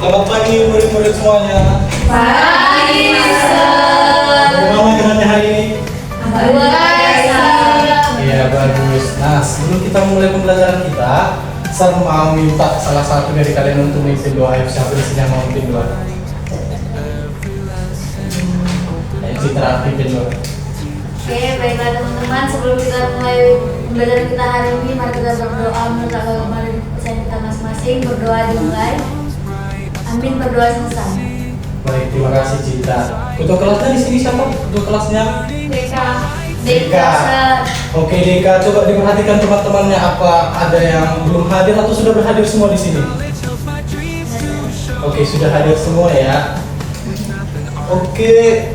Selamat pagi murid-murid semuanya. Pagi, Sir. Bagaimana keadaannya hari ini? Baik, Sir. Iya, bagus. Nah, sebelum kita mulai pembelajaran kita, Sir mau minta salah satu dari kalian untuk memimpin doa. Ayo, siapa di sini yang mau memimpin doa? Ayo, Citra, pimpin doa. Oke, baiklah teman-teman. Sebelum kita mulai pembelajaran kita hari ini, mari kita berdoa menurut agama dan kepercayaan kita masing-masing. Berdoa dimulai. Amin, berdoa selesai. Baik, terima kasih Citra. Ketua kelasnya di sini siapa? Ketua kelasnya? Deka. Deka. Sir. Oke, Deka, coba diperhatikan teman-temannya, apa ada yang belum hadir atau sudah berhadir semua di sini? Oke, sudah hadir semua ya. Oke,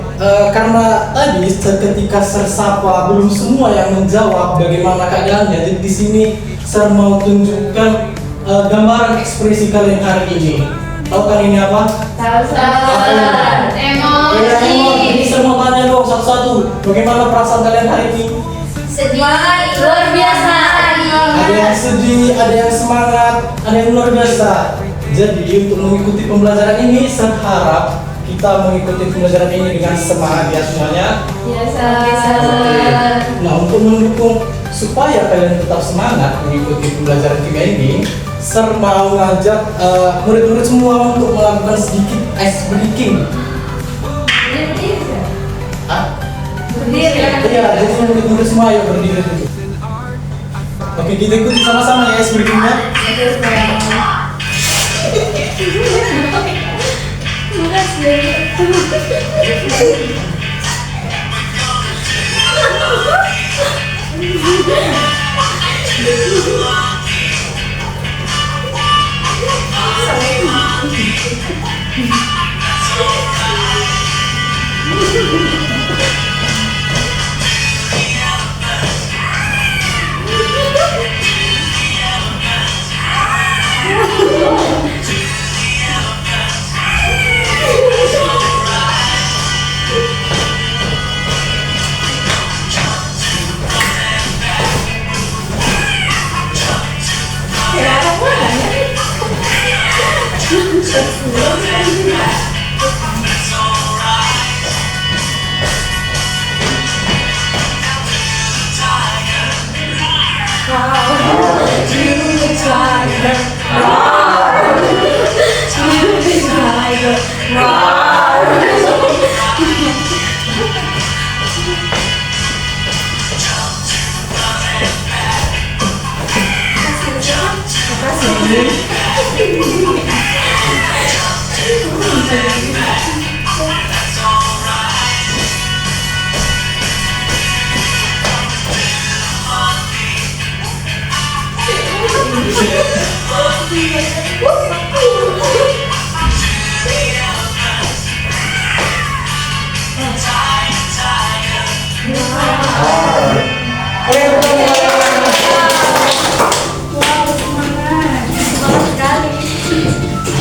karena tadi ketika Sir sapa belum semua yang menjawab bagaimana keadaannya, jadi di sini Sir mau tunjukkan gambaran ekspresi kalian hari ini. Tahu kan ini apa? Tahu, Sir. Ya, Emoji. ini Sir mau tanya dong satu-satu. Bagaimana perasaan kalian hari ini? Sedih. Luar biasa. Ada yang sedih, ada yang semangat, ada yang luar biasa. Jadi untuk mengikuti pembelajaran ini, Sir harap kita mengikuti pembelajaran ini dengan semangat ya semuanya. Ya, Sir. Nah, untuk mendukung supaya kalian tetap semangat mengikuti pembelajaran kita ini, Sir mau ngajak murid-murid semua untuk melakukan sedikit ice breaking. Ah? Berdiri. Iya, jadi murid-murid semua ayo berdiri dulu. Oke, kita ikuti sama-sama ya ice breakingnya.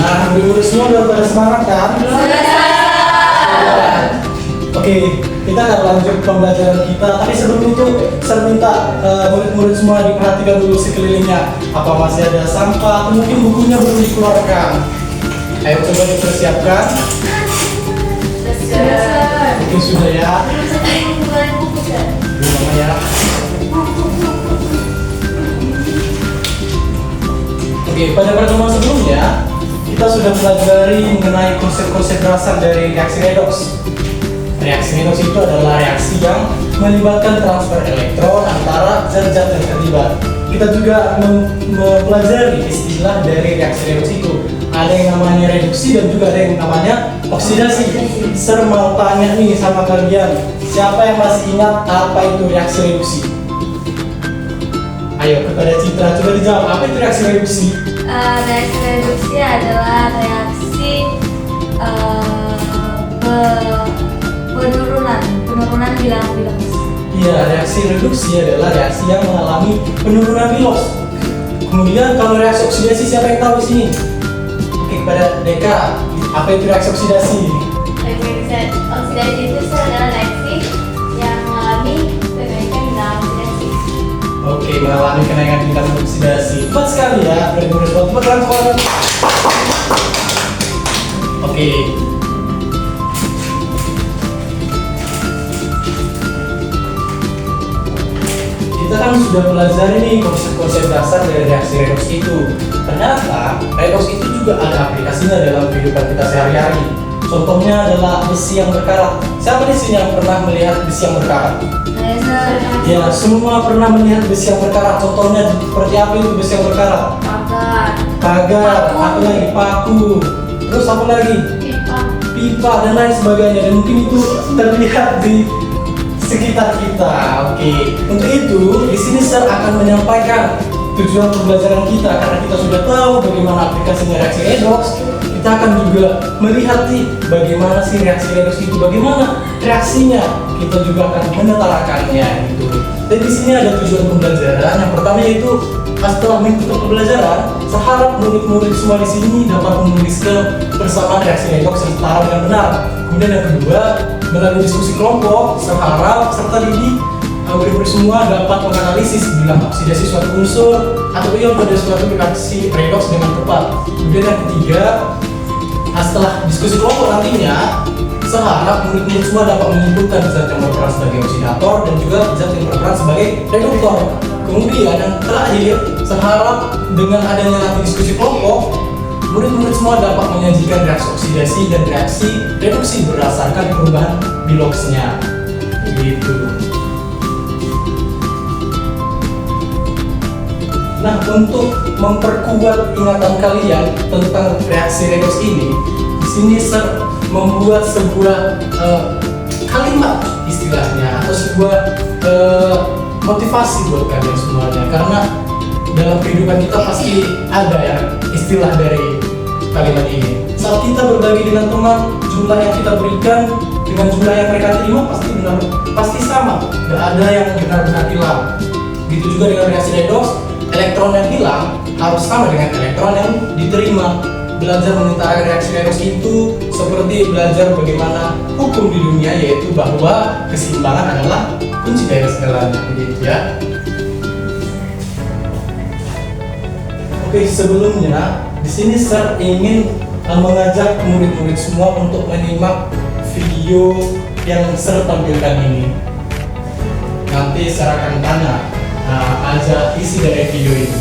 Nah, murid-murid semua udah pada semangat kan? Oke, kita akan lanjut pembelajaran kita. Tapi sebelum itu, saya minta murid-murid semua diperhatikan dulu sekelilingnya. Apa masih ada sampah atau mungkin bukunya belum dikeluarkan? Ayo coba dipersiapkan. Oke, sudah ya. Belum ya. Oke, pada pertemuan sebelumnya kita sudah pelajari mengenai konsep-konsep dasar dari reaksi redoks. Reaksi redoks itu adalah reaksi yang melibatkan transfer elektron antara zat-zat yang terlibat. Kita juga mempelajari istilah dari reaksi redoks itu. Ada yang namanya reduksi dan juga ada yang namanya oksidasi. Sir mau tanya nih sama kalian, siapa yang masih ingat apa itu reaksi reduksi? Ayo kepada Citra, coba dijawab, apa itu reaksi reduksi? Reaksi reduksi adalah reaksi penurunan bilang-bilang. Iya, reaksi reduksi adalah reaksi yang mengalami penurunan bilos. Kemudian kalau reaksi oksidasi siapa yang tahu di sini? Oke, kepada Deka, apa itu reaksi oksidasi? Oksidasi itu adalah reaksi yang mengalami kenaikan bidang oksidasi. Oke, mengalami kenaikan tingkat oksidasi. Tepat sekali ya, murid-murid. Tepat tangan. sudah pelajari nih konsep-konsep dasar dari reaksi redoks itu. Ternyata redoks itu juga ada aplikasinya dalam kehidupan kita sehari-hari. Contohnya adalah besi yang berkarat. Siapa di sini yang pernah melihat besi yang berkarat? Saya sering Ya, semua pernah melihat besi yang berkarat. Contohnya seperti apa itu besi yang berkarat? pagar, Pagar, apa lagi? Paku. Terus apa lagi? pipa, Pipa dan lain sebagainya. Dan mungkin itu terlihat di sekitar kita. Oke. Untuk itu, di sini Sir akan menyampaikan tujuan pembelajaran kita karena kita sudah tahu bagaimana aplikasinya reaksi redoks. Kita akan juga melihat nih bagaimana sih reaksi redoks itu, bagaimana reaksinya. Kita juga akan menetarakannya gitu. Dan di sini ada tujuan pembelajaran. Yang pertama yaitu setelah mengikuti pembelajaran, saya harap murid-murid semua di sini dapat menuliskan bersama reaksi redoks yang setara dengan benar. Kemudian yang kedua, melalui diskusi kelompok, saya harap serta didik murid-murid semua dapat menganalisis bila oksidasi suatu unsur atau ion pada suatu reaksi redoks dengan tepat. Kemudian yang ketiga, setelah diskusi kelompok nantinya, saya harap murid-murid semua dapat menyimpulkan zat yang berperan sebagai oksidator dan juga zat yang berperan sebagai reduktor. Kemudian yang terakhir, saya harap dengan adanya nanti diskusi kelompok, murid-murid semua dapat menyajikan reaksi oksidasi dan reaksi reduksi berdasarkan perubahan biloxnya. Begitu. Nah, untuk memperkuat ingatan kalian tentang reaksi redoks ini, di sini Sir membuat sebuah kalimat istilahnya atau sebuah motivasi buat kalian semuanya. Karena dalam kehidupan kita pasti ada ya istilah dari kalimat ini. Saat kita berbagi dengan teman, jumlah yang kita berikan dengan jumlah yang mereka terima pasti sama. Gak ada yang benar-benar hilang. Gitu juga dengan reaksi redoks. Elektron yang hilang harus sama dengan elektron yang diterima. Belajar menentang reaksi redoks itu seperti belajar bagaimana hukum di dunia, yaitu bahwa keseimbangan adalah kunci dari segalanya, begitu ya. Oke, sebelumnya di sini Sir ingin mengajak murid-murid semua untuk menyimak video yang Sir tampilkan ini. Nanti Sir akan tanya aja isi dari video ini.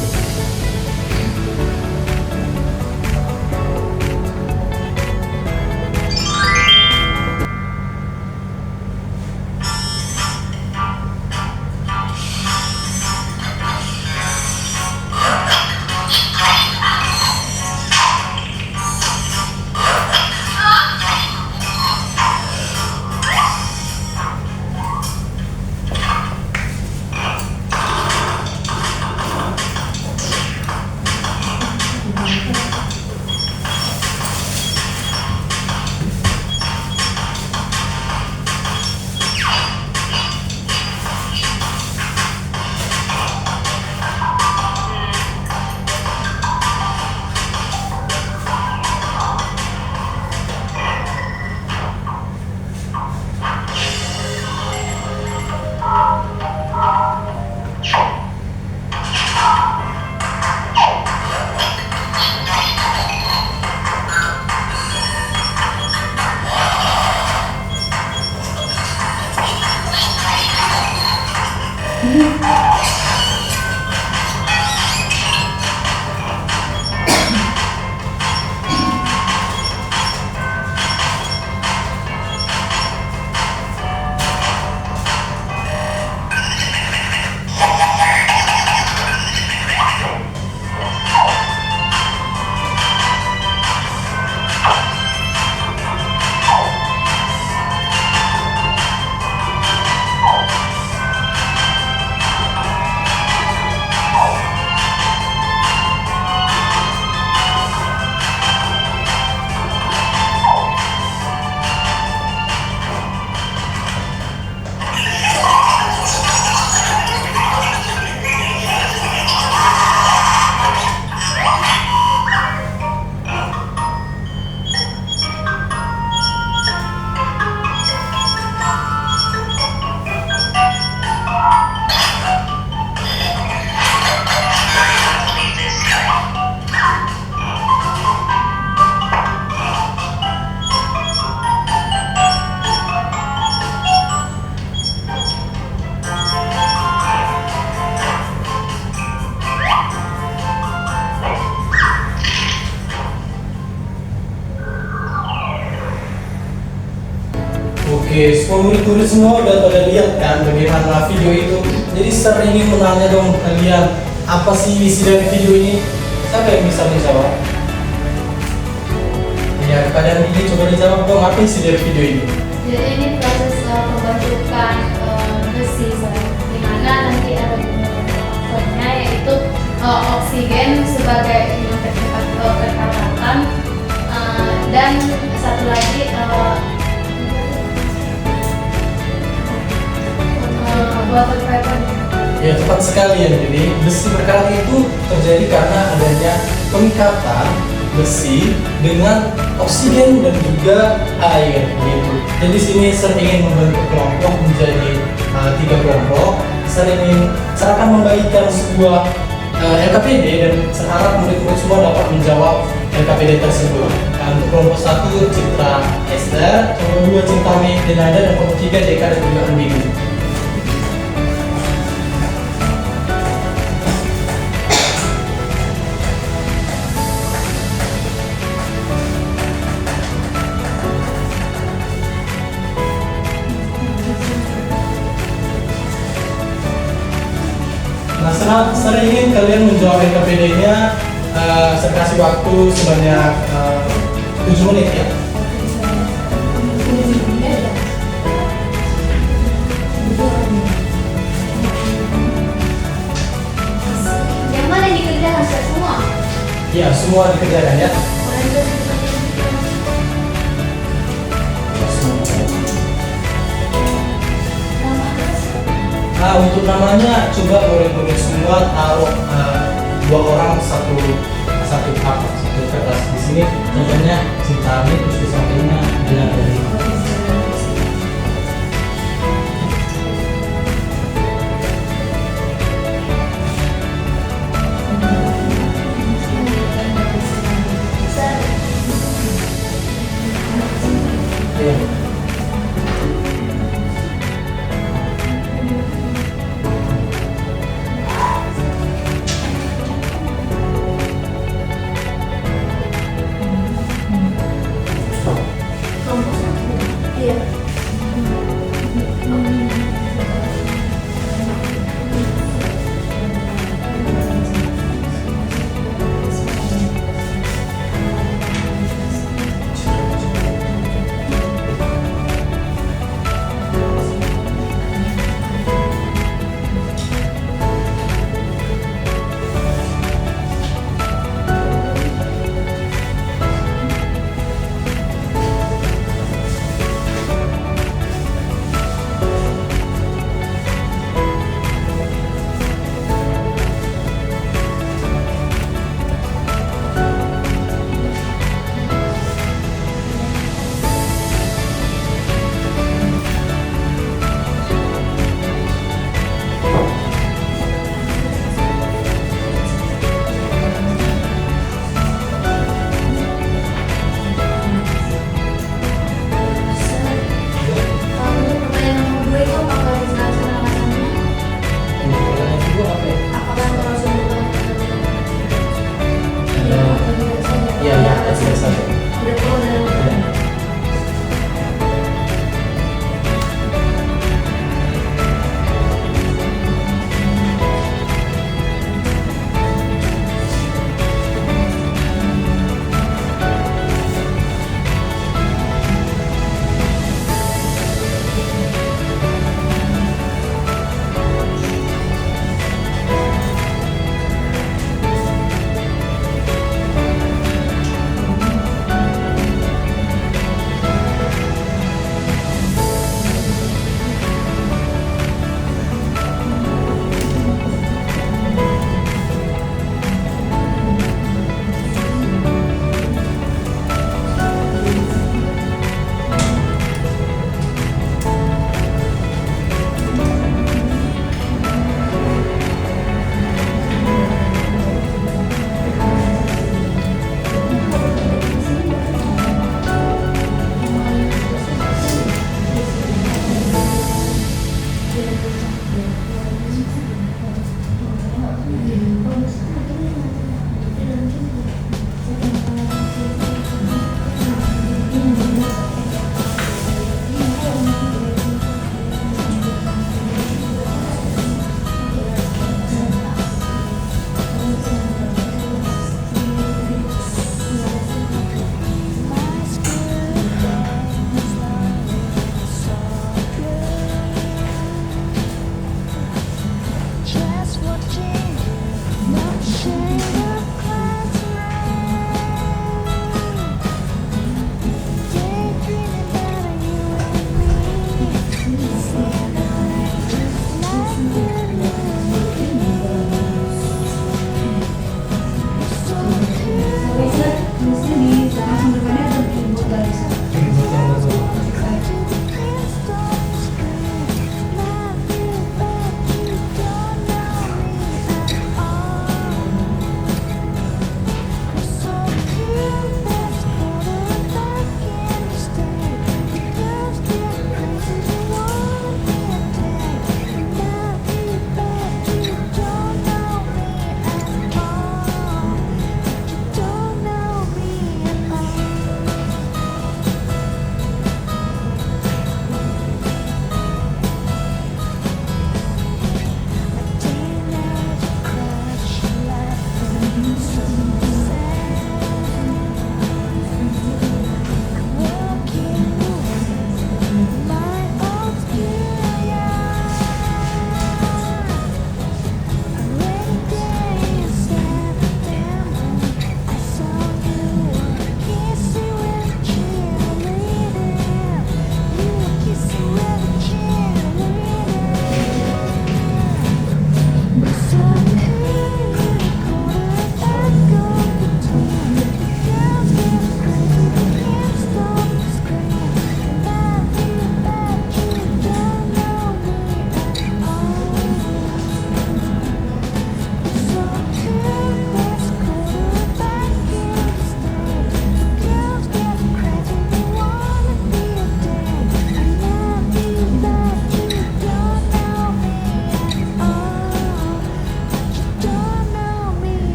Oke, semua murid-murid semua udah pada lihat kan bagaimana video itu. Jadi sering ingin menanya dong kalian, apa sih isi dari video ini? Siapa yang bisa menjawab? Ya, kepada ini coba dijawab dong, apa isi dari video ini? Jadi ini proses pembentukan besi, di mana nanti ada beberapa yaitu oksigen sebagai perkaratan, dan satu lagi water vapor. Ya, tepat sekali ya. Jadi besi berkarat itu terjadi karena adanya pengikatan besi dengan oksigen dan juga air gitu. Jadi sini saya ingin membentuk kelompok menjadi 3 kelompok. Saya akan membagikan sebuah LKPD dan saya harap murid-murid semua dapat menjawab LKPD tersebut. Untuk kelompok 1 Citra Esther, kelompok 2 Cintami Denada, dan kelompok 3 Deka dan juga Andini. Nah, saya ingin kalian menjawab LKPD-nya. Saya kasih waktu sebanyak 7 menit ya. Yang mana yang dikerjakan semua? Ya, semua dikerjakan ya. Nah, untuk namanya coba murid-murid semua taruh 2 orang satu kertas. Di sini contohnya Cintami, terus di sampingnya dengan dari.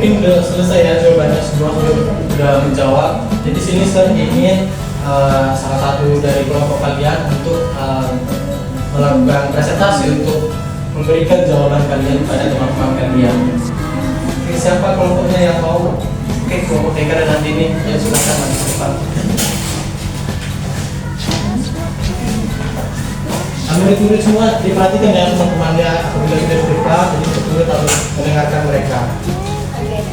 mungkin udah selesai ya jawabannya, semua sudah menjawab. Jadi sini saya ingin salah satu dari kelompok kalian untuk melakukan presentasi untuk memberikan jawaban kalian pada teman-teman kalian. Oke, siapa kelompoknya yang mau? Oke, kelompok Eka dan Andini, ya silakan maju ke depan. Murid-murid semua diperhatikan ya teman-temannya, apabila sudah berita, jadi murid harus mendengarkan mereka. Oke,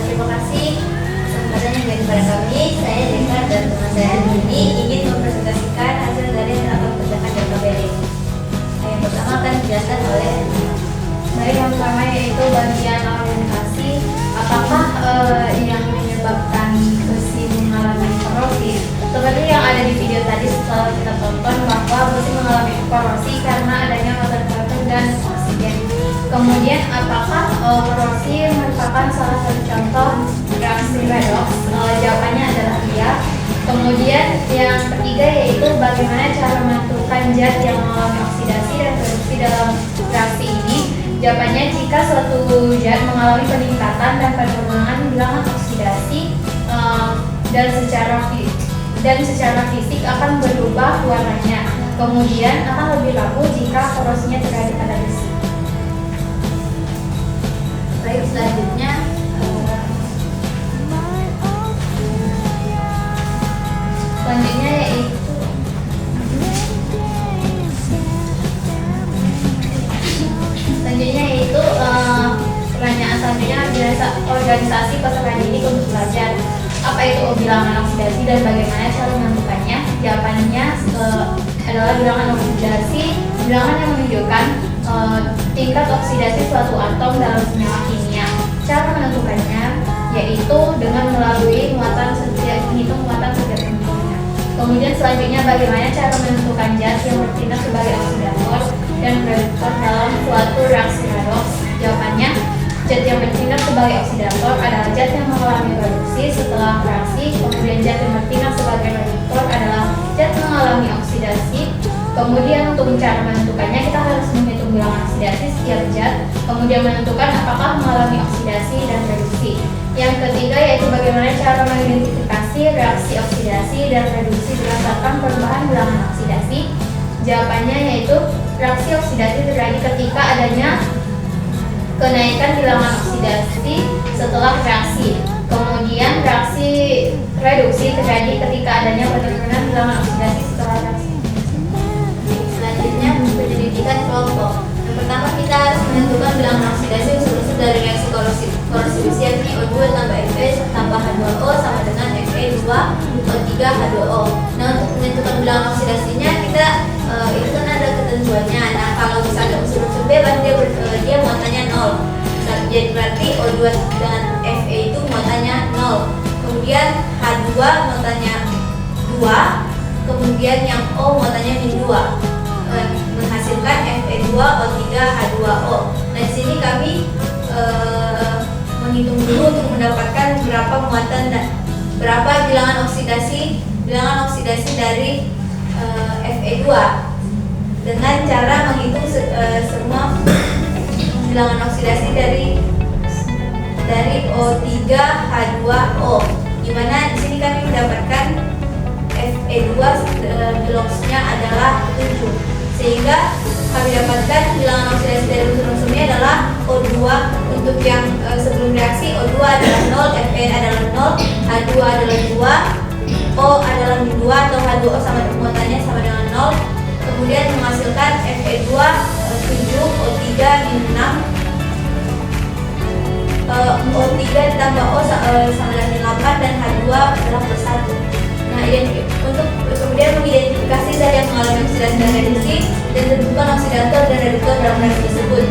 terima kasih kesempatan yang diberikan kepada kami. Saya Eka dan teman saya Andini ingin mempresentasikan hasil dari rapat kerjaan DKBD. Yang pertama akan dijelaskan oleh Andini. Baik, yang pertama yaitu bagian orientasi. Apakah yang menyebabkan besi mengalami korosi? Seperti yang ada di video tadi setelah kita tonton bahwa besi mengalami korosi karena adanya water carbon dan oksigen. Kemudian apakah korosi merupakan salah satu contoh reaksi redox? Jawabannya adalah iya. Kemudian yang ketiga yaitu bagaimana cara menentukan zat yang mengalami oksidasi dan reduksi dalam reaksi ini. Jawabannya jika suatu zat mengalami peningkatan dan penurunan bilangan oksidasi dan secara fisik akan berubah warnanya. Kemudian akan lebih rapuh jika korosinya terjadi pada besi. Baik, selanjutnya yaitu pertanyaan selanjutnya biasa organisasi peserta didik untuk belajar. Apa itu bilangan oksidasi dan bagaimana cara menentukannya? Jawabannya adalah bilangan oksidasi, bilangan yang menunjukkan tingkat oksidasi suatu atom dalam senyawa kimia. Cara menentukannya yaitu dengan melalui menghitung muatan setiap bentuknya. Kemudian selanjutnya bagaimana cara menentukan zat yang bertindak sebagai oksidator dan reduktor dalam suatu reaksi redox? Jawabannya, zat yang bertindak sebagai oksidator adalah zat yang mengalami reduksi setelah reaksi. Kemudian zat yang bertindak sebagai reduktor adalah zat mengalami oksidasi. Kemudian untuk cara menentukannya kita harus menghitung bilangan oksidasi setiap zat. Kemudian menentukan apakah mengalami oksidasi dan reduksi. Yang ketiga yaitu bagaimana cara mengidentifikasi reaksi oksidasi dan reduksi berdasarkan perubahan bilangan oksidasi. Jawabannya yaitu reaksi oksidasi terjadi ketika adanya kenaikan bilangan oksidasi setelah reaksi. Kemudian reaksi reduksi terjadi ketika adanya penurunan bilangan oksidasi setelah reaksi. Selanjutnya penyelidikan kelompok. Yang pertama kita harus menentukan bilangan oksidasi unsur-unsur dari reaksi korosif besi, yakni O2 tambah Fe tambah H2O sama dengan Fe2O3H2O. Nah, untuk menentukan bilangan oksidasinya kita itu kan ada ketentuannya. Nah, kalau misalnya unsur-unsur B berarti dia muatannya 0. Jadi berarti O2 dengan Fe itu muatannya 0. Kemudian H2 muatannya 2. Kemudian yang O muatannya min 2. Menghasilkan Fe2O3H2O. Nah, di sini kami menghitung dulu untuk mendapatkan berapa muatan dan berapa bilangan oksidasi dari Fe2 dengan cara menghitung semua bilangan oksidasi dari O3H2O, di mana di sini kami mendapatkan Fe2 biloxnya adalah 7, sehingga kami dapatkan bilangan oksidasi dari unsur-unsurnya adalah O2 untuk yang sebelum reaksi O2 adalah 0, Fe adalah 0, H2 adalah 2, O adalah min 2 atau H2O sama muatannya sama dengan 0. Kemudian menghasilkan Fe2 7, O3 min 6, O3 ditambah O sama dengan min 8 dan H2 adalah plus 1. Nah, untuk kemudian mengidentifikasi zat yang mengalami oksidasi dan reduksi dan tentukan oksidator dan reduktor dalam reaksi tersebut.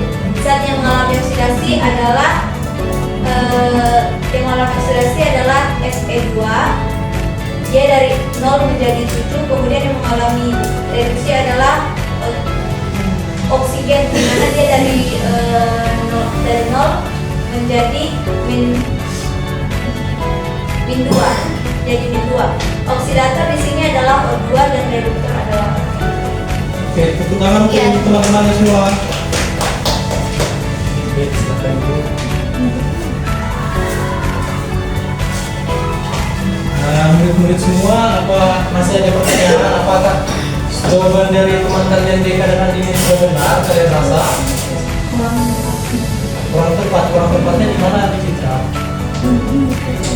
Zat yang mengalami oksidasi adalah Fe2, dia dari 0 menjadi 7. Kemudian yang mengalami reduksi adalah oksigen, di mana dia dari 0 menjadi min 2. Jadi min 2. Oksidator di sini adalah O2 dan reduktor adalah O. Oke, tepuk tangan untuk teman-teman semua. Oke, silakan dulu. murid-murid semua, apa masih ada pertanyaan? Apakah jawaban dari teman kalian Deka dan Andi ini sudah benar? Kalian rasa? Kurang tepatnya di mana di Citra?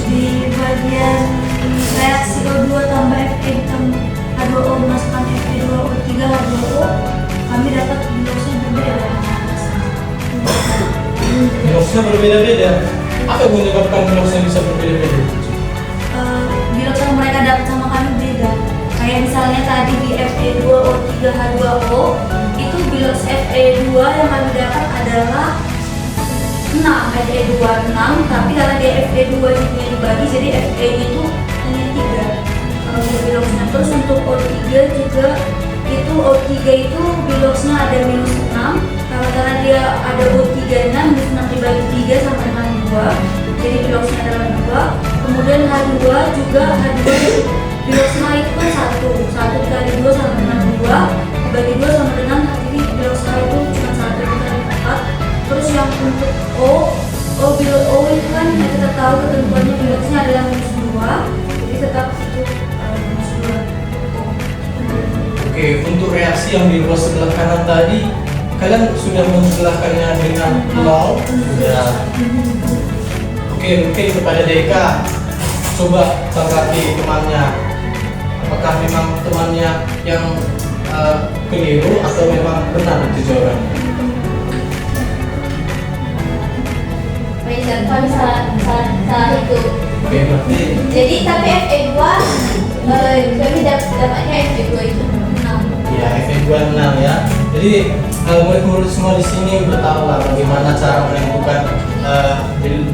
Di bagian reaksi O2 tambah Fe ditambah H2O masukkan Fe2O3 H2O, kami dapat biloxnya berbeda. Biloxnya berbeda-beda. Apa yang menyebabkan biloxnya bisa berbeda-beda? Bilox yang mereka dapat sama kami beda. Kayak misalnya tadi di Fe2O3 H2O itu bilox Fe2 yang kami dapat adalah 6, Fe2 6, tapi karena di Fe2 nya dibagi jadi Fe nya itu hanya 3. Kalau di biloxnya terus untuk O3 juga itu O3 itu biloxnya ada minus 6, karena dia ada O3 6, minus 6 dibagi 3 sama dengan 2, jadi biloxnya adalah 2. Kemudian H2 juga, H2 biloxnya itu kan 1 dikali 2 sama dengan 2, dibagi 2 sama dengan, jadi biloxnya itu cuma 1 dikali 4. Terus yang untuk bilox O itu kan kita tahu ketentuannya biloxnya adalah minus 2, jadi tetap itu minus 2. Oke, untuk reaksi yang di ruas sebelah kanan tadi, kalian sudah menjelaskannya dengan nol? Sudah. Oke, mungkin kepada Deka, coba tanggapi temannya. Apakah memang temannya yang keliru atau memang benar itu jawabannya? Kami salah itu. Oke, berarti Jadi tapi Fe2 kami dapatnya Fe2 itu 6. ya Fe26 ya. Jadi murid-murid semua di sini udah tahu lah bagaimana cara menentukan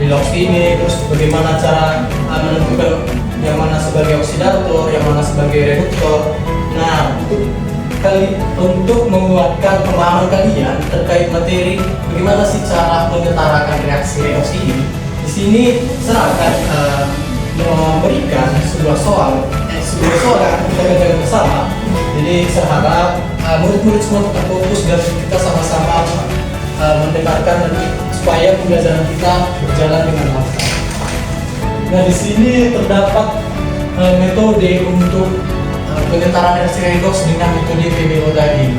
bilox ini, terus bagaimana cara menentukan yang mana sebagai oksidator, yang mana sebagai reduktor. Nah, untuk menguatkan pemahaman kalian terkait materi bagaimana sih cara menyetarakan reaksi redoks ini, di sini saya akan memberikan sebuah soal yang kita kerjakan bersama. Jadi saya harap murid-murid semua tetap fokus dan kita sama-sama mendengarkan supaya pembelajaran kita berjalan dengan lancar. Nah, di sini terdapat metode untuk penyetaraan reaksi redoks dengan metode PBO tadi.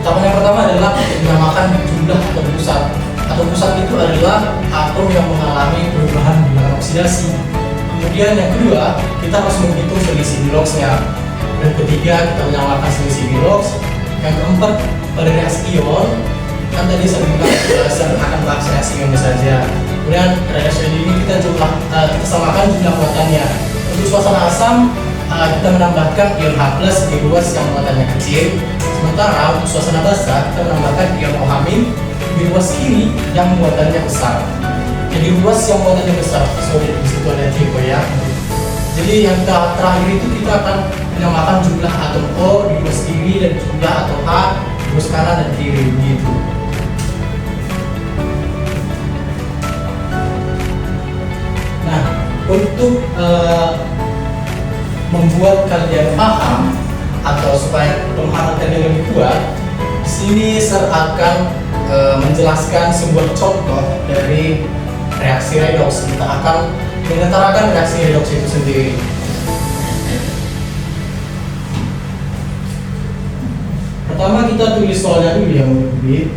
Tahapan yang pertama adalah dinamakan jumlah atau pusat. Atau pusat itu adalah atom yang mengalami perubahan bilangan oksidasi. Kemudian yang kedua, kita harus menghitung selisih biloxnya. Dan ketiga, kita menyamakan selisih bilox. Yang keempat, pada reaksi ion, kan tadi saya bilang akan bahas reaksi ion saja. Kemudian reaksi ini kita samakan jumlah muatannya. Untuk suasana asam, kita menambahkan ion H+ di ruas yang muatannya kecil. Sementara untuk suasana basa, kita menambahkan ion OH- di ruas kiri yang muatannya besar. Jadi ruas yang muatannya besar, sorry, di situ ada tipe ya. Jadi yang terakhir itu kita akan menyamakan jumlah atom O di ruas kiri dan jumlah atom H di ruas kanan dan kiri begitu. Nah, untuk membuat kalian paham atau supaya pemahaman kalian lebih kuat, di sini saya akan menjelaskan sebuah contoh dari reaksi redoks. Kita akan menyetarakan reaksi redoks itu sendiri. Pertama kita tulis soalnya dulu ya, murid-murid.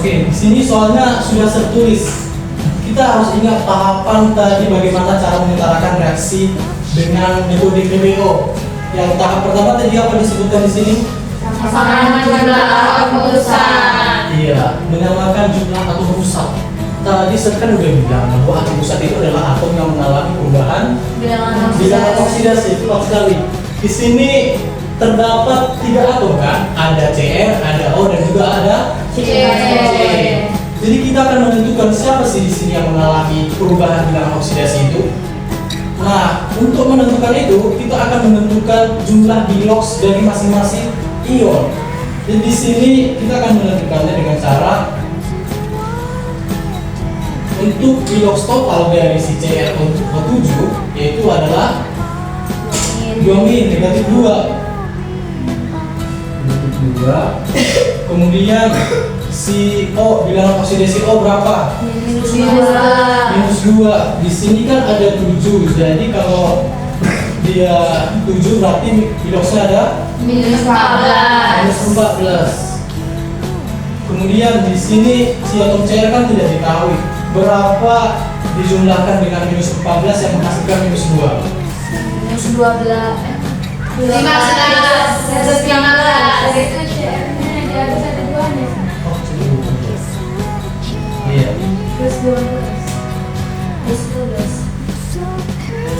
Oke, di sini soalnya sudah tertulis. Kita harus ingat tahapan tadi bagaimana cara menyetarakan reaksi dengan metode PBO. Yang tahap pertama tadi apa disebutkan di sini? Sama jumlah atom pusat. Iya, menyamakan jumlah atom pusat. Tadi saya kan udah bilang bahwa atom pusat itu adalah atom yang mengalami perubahan bilangan oksidasi. Itu sekali. Di sini terdapat 3 atom kan? Ada Cr, ada O, dan juga ada C. Jadi kita akan menentukan siapa sih di sini yang mengalami perubahan bilangan oksidasi itu. Nah, untuk menentukan itu kita akan menentukan jumlah bilox dari masing-masing ion. Dan di sini kita akan menentukannya dengan cara untuk bilox total dari si CrO7 yaitu adalah 2 min, negatif 2. Kemudian si O, bilangan oksidasi O berapa? Minus 2. Di sini kan ada 7, jadi kalau dia 7 berarti biloxnya ada Minus 14. minus 14. Kemudian di sini si atom Cr kan tidak diketahui berapa dijumlahkan dengan minus 14 yang menghasilkan minus 2. Minus 12. 15. Minus 15. Itu CR-nya jadi satu duanya. Oh, iya. Plus 12. Plus 12.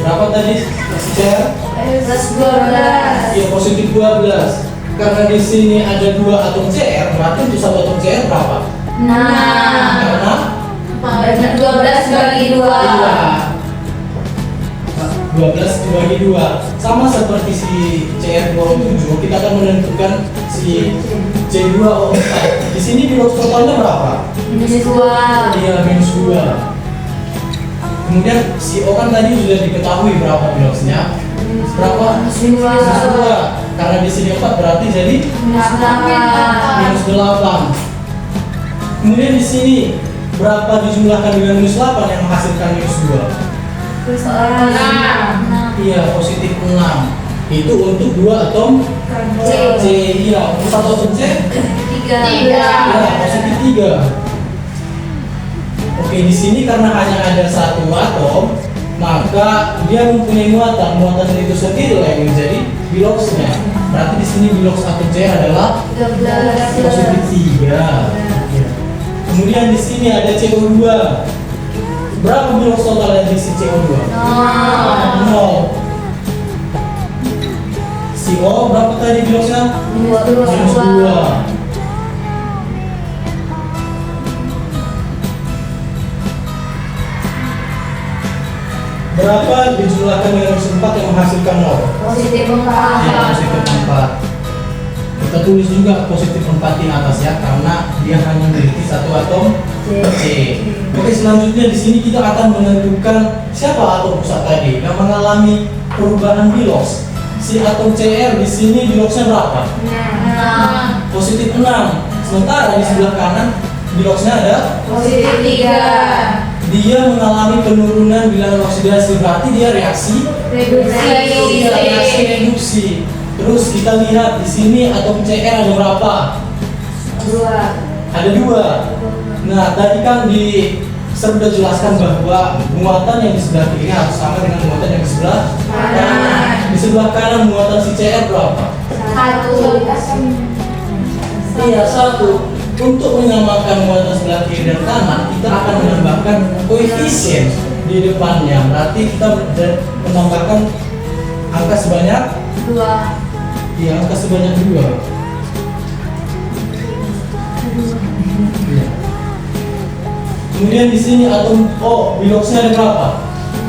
Berapa tadi si Cr? Plus 12. Iya, positif 12. Karena di sini ada 2 atom Cr, berarti untuk satu atom Cr berapa? Nah, Karena 12 bagi 2. iya. 12 dibagi 2. Sama seperti si Cr27, kita akan menentukan si C2O4. Di sini bilox totalnya berapa? Minus 2. Iya, minus 2. Kemudian si O kan tadi sudah diketahui berapa biloxnya. Berapa? Minus Minus 2. 2. Karena di sini 4 berarti jadi Minus 8. minus 8. Kemudian di sini berapa dijumlahkan dengan minus 8 yang menghasilkan minus 2? Plus 6. Iya, positif 6. Itu untuk 2 atom C. Iya, untuk satu atom C 3. ya positif 3. Oke, di sini karena hanya ada satu atom, maka dia mempunyai muatan. Muatan itu sendiri lah yang menjadi biloxnya. Berarti di sini bilox atom C adalah 13. positif 3. Ya. Kemudian di sini ada CO2. Berapa bilox total dari si CO2? 0. Si O berapa tadi biloxnya? Minus Minus 2. Berapa dijumlahkan dengan minus 4 yang menghasilkan 0? Positif 4. Ya, positif 4. Kita tulis juga positif 4 di atas ya, karena dia hanya memiliki satu atom C. Oke, selanjutnya di sini kita akan menentukan siapa atom pusat tadi yang mengalami perubahan bilox. Si atom Cr di sini biloxnya berapa? Nah, Positif 6. Sementara di sebelah kanan biloxnya ada, positif 3. dia mengalami penurunan bilangan oksidasi, berarti dia reaksi Reduksi. reaksi reduksi. Terus kita lihat di sini atom Cr ada berapa? 2. Ada 2. Nah, tadi kan sudah jelaskan bahwa muatan yang di sebelah kiri harus sama dengan muatan yang di sebelah kanan. Di sebelah kanan muatan si Cr berapa? 1. Iya, 1. Untuk menyamakan muatan sebelah kiri dan kanan, kita akan menambahkan koefisien di depannya. Berarti kita menambahkan angka sebanyak 2. iya, angka sebanyak 2. Iya. Kemudian di sini atom O, biloxnya ada berapa?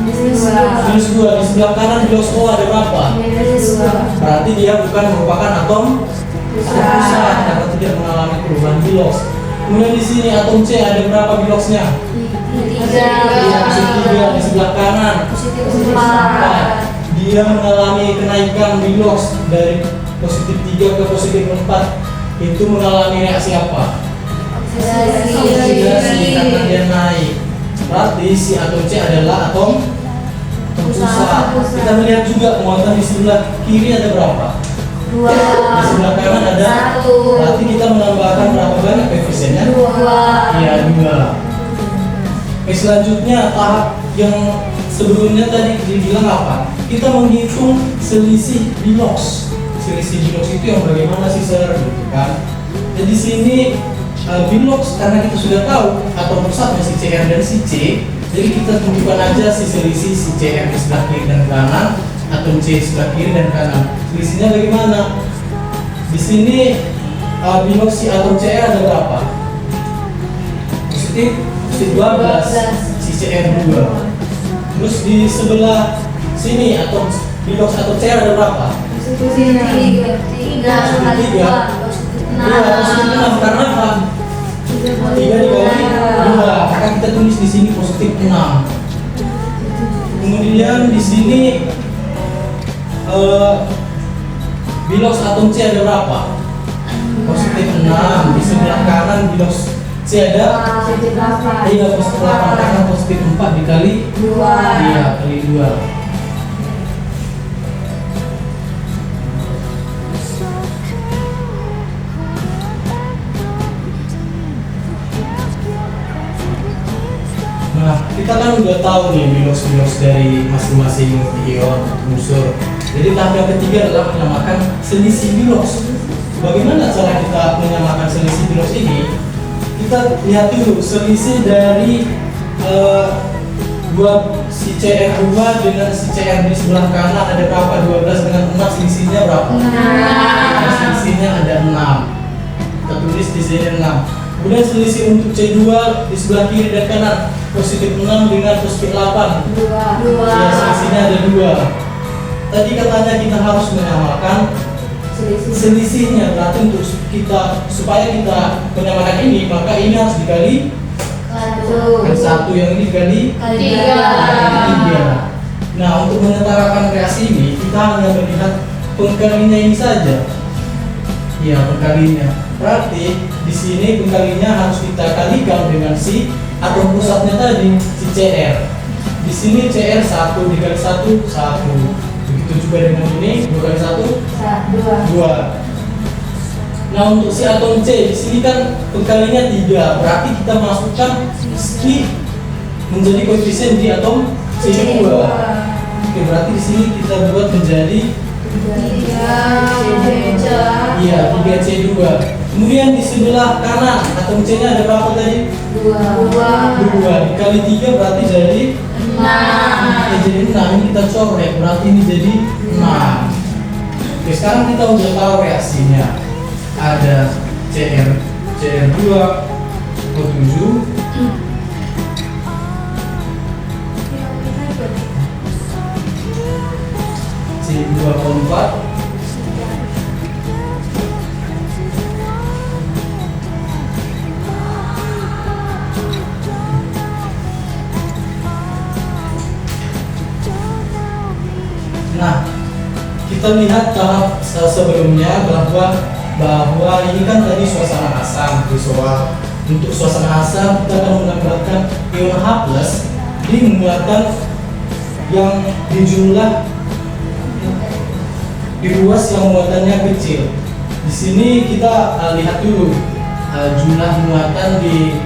Minus 2. Minus 2. Di sebelah kanan bilox O ada berapa? Minus 2. Berarti dia bukan merupakan atom pusat karena tidak mengalami perubahan bilox. Kemudian di sini atom C ada berapa biloxnya? 3. Iya, positif 3. Di sebelah kanan Positif 4. 4. Dia mengalami kenaikan bilox dari positif 3 ke positif 4. Itu mengalami reaksi apa? Oksidasi karena dia naik. Berarti si atom C adalah atom pusat. Kita melihat juga muatan di sebelah kiri ada berapa? 2. Di sebelah kanan ada 1. berarti kita menambahkan berapa banyak koefisiennya? 2. Iya, 2. Oke, selanjutnya tahap yang sebelumnya tadi dibilang apa? Kita menghitung selisih bilox. Selisih bilox itu yang bagaimana sih, Sir? Gitu kan. Jadi sini bilox karena kita sudah tahu atom pusatnya si Cr dan si C, jadi kita tentukan aja si selisih si Cr di sebelah kiri dan kanan, atom C sebelah kiri dan kanan. Selisihnya bagaimana? Di sini bilox si atom Cr ada berapa? Positif 12, si Cr 2. Terus di sebelah sini atom bilox atom Cr ada berapa? Positif 3. 3 kali 2. Iya, positif 6 karena apa? 3 dikali 2, maka kita tulis di sini positif 6. Kemudian di sini bilos atom C ada berapa? Positif 6. Di sebelah kanan bilos C ada positif 8. iya positif 8 karena positif 4 dikali 2. iya kali 2. Nah, kita kan udah tahu nih bilos-bilos dari masing-masing ion unsur. Jadi tahap yang ketiga adalah menyamakan selisih bilos. Bagaimana cara kita menyamakan selisih bilos ini? Kita lihat dulu selisih dari si CR2 dengan si CR di sebelah kanan ada berapa? 12 dengan 6 selisihnya berapa? Nah, selisihnya ada 6. Kita tulis di sini 6. Kemudian selisih untuk C2 di sebelah kiri dan kanan positif 6 dengan positif 8. 2. Ya, selisihnya ada 2. Tadi katanya kita harus menyamakan selisihnya, berarti untuk kita supaya kita menyamakan ini maka ini harus dikali kan 1, yang ini dikali 3. Nah, untuk menyetarakan reaksi ini kita hanya melihat pengkalinya ini saja. Ya, pengkalinya. Berarti di sini pengkalinya harus kita kalikan dengan si atom pusatnya tadi, si CR. Di sini CR 1 dikali 1, 1. Begitu juga dengan ini 2 kali 1, 2. Nah, untuk si atom C di sini kan pengkalinya 3. Berarti kita masukkan si menjadi koefisien di atom C2. Oke, berarti di sini kita buat menjadi 3. iya 3C2. Kemudian di sebelah kanan atom C-nya ada berapa tadi? 2 dikali 3 berarti jadi 6. Ya, jadi 6 ini kita coret berarti ini jadi 6. Oke, sekarang kita udah tahu reaksinya. Ada CR2 O7 C2O4 Nah, kita lihat tahap sebelumnya bahwa ini kan tadi suasana asam visual. Untuk suasana asam kita akan menambahkan ion H+ di muatan yang dijumlah di ruas yang muatannya kecil. Di sini kita lihat dulu jumlah muatan di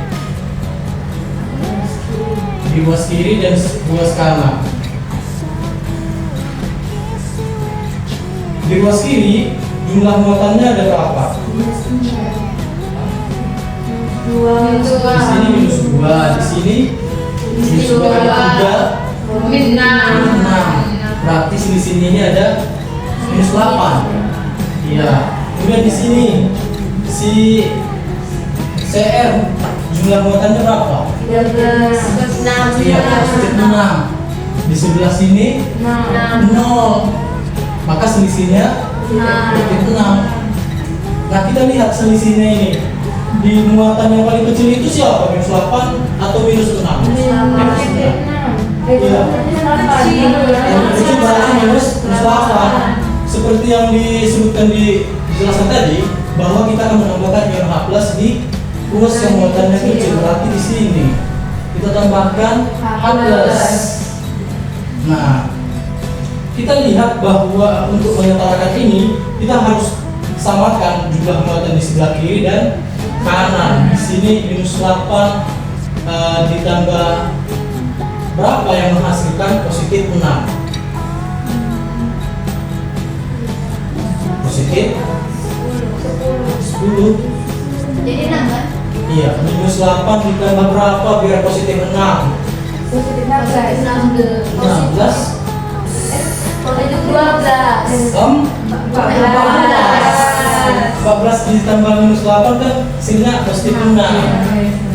ruas kiri dan ruas kanan. Di ruas kiri jumlah muatannya ada berapa? Di sini minus 2, di sini minus 2 ada 3, minus 6. Berarti selisihnya ini ada minus 8. Iya. Kemudian di sini si CR jumlah muatannya berapa? 6. Iya, positif 6. Di sebelah sini 0. Maka selisihnya positif 6. Nah, kita lihat selisihnya ini. Di muatan yang paling kecil itu siapa? Minus 8 atau minus 6? Minus 6. Iya. Yang kecil berarti minus 8. Seperti yang disebutkan dijelaskan tadi, bahwa kita akan menambahkan ion H+ di ruas yang muatannya kecil. Berarti di sini kita tambahkan H+. Nah, kita lihat bahwa untuk menyetarakan ini kita harus samakan jumlah muatan di sebelah kiri dan kanan. Di sini minus 8 ditambah berapa yang menghasilkan positif 6? Positif 10. Jadi 6 kan? Iya, minus 8 ditambah berapa biar positif 6? Positif 16. 14 ditambah minus 8 kan sehingga positif 6.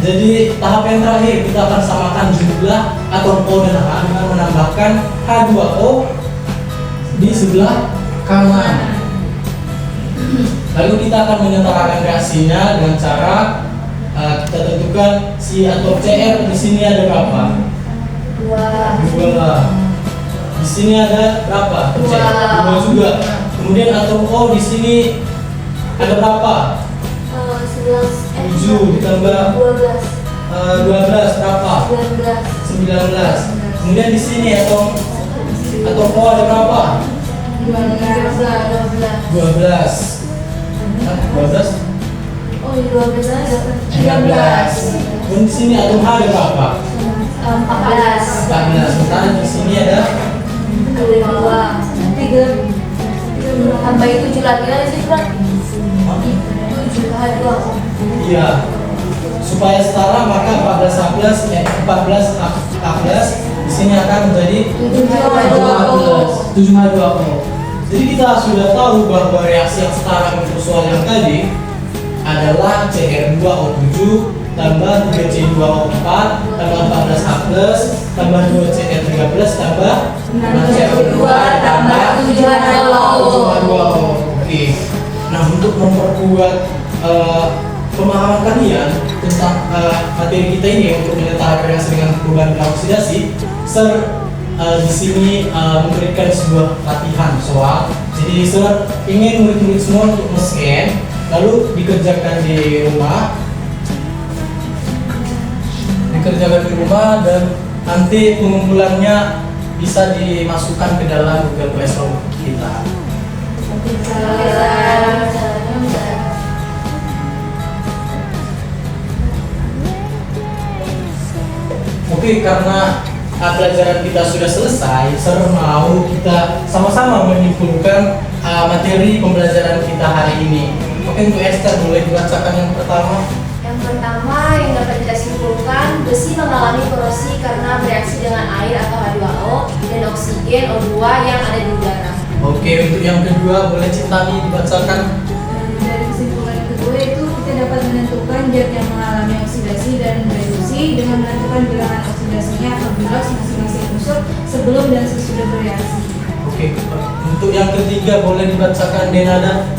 Jadi tahap yang terakhir kita akan samakan jumlah atom O dan H dengan menambahkan H2O di sebelah kanan. Lalu kita akan menyetarakan reaksinya dengan cara Kita tentukan si atau CR di sini ada berapa? 2. Di sini ada berapa? CR 2 juga. Kemudian atom O di sini ada berapa? 7 ditambah 12 berapa? 19. Kemudian di sini atom O ada berapa? 12. 12. Oh, 12 aja. 13. Dan di sini atom H ada berapa? 14. 14. Sementara di sini ada 3. Tambah 7 lagi aja sih, Bang. 7 H2O. iya. Supaya setara maka 14 di sini akan menjadi 7H2O. Jadi kita sudah tahu bahwa reaksi yang setara untuk soal yang tadi adalah Cr2O7 tambah 3C2O4 tambah 14H+ tambah 2Cr13 tambah 6Cr2 tambah 7H2O. Oke. Nah, untuk memperkuat pemahaman kalian tentang materi kita ini untuk menyetarakan reaksi dengan perubahan oksidasi, di sini memberikan sebuah latihan soal. Jadi Sir ingin murid-murid semua untuk men-scan lalu dikerjakan di rumah, dan nanti pengumpulannya bisa dimasukkan ke dalam Google Classroom kita. Oke, karena pelajaran kita sudah selesai, Sir mau kita sama-sama menyimpulkan materi pembelajaran kita hari ini. Oke, untuk Esther boleh dibacakan yang pertama. Yang pertama yang dapat kita simpulkan, besi mengalami korosi karena bereaksi dengan air atau H2O dan oksigen O2 yang ada di udara. Oke, untuk yang kedua boleh Cintami dibacakan. Dari kesimpulan kedua itu kita dapat menentukan zat yang mengalami oksidasi dan reduksi dengan menentukan bilangan oksidasinya apabila masing-masing unsur sebelum dan sesudah bereaksi. Oke, untuk yang ketiga boleh dibacakan Denada.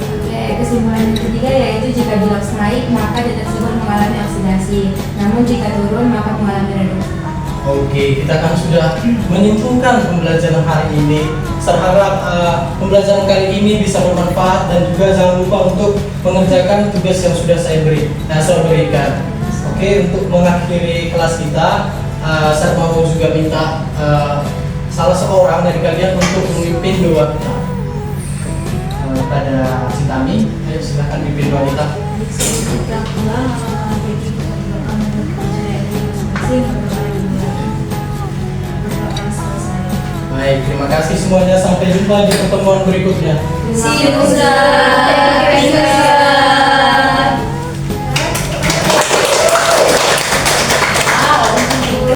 Kesimpulan yang ketiga yaitu jika bilox naik maka zat tersebut mengalami oksidasi, namun jika turun maka mengalami reduksi. Oke, kita kan sudah menyimpulkan pembelajaran hari ini. Saya harap pembelajaran kali ini bisa bermanfaat dan juga jangan lupa untuk mengerjakan tugas yang sudah saya berikan. Oke, untuk mengakhiri kelas kita, saya mau juga minta salah seorang dari kalian untuk memimpin doa kita. Pada Cintami, ayo silakan pimpin doa kita. Baik, terima kasih semuanya. Sampai jumpa di pertemuan berikutnya. See you, Ustaz.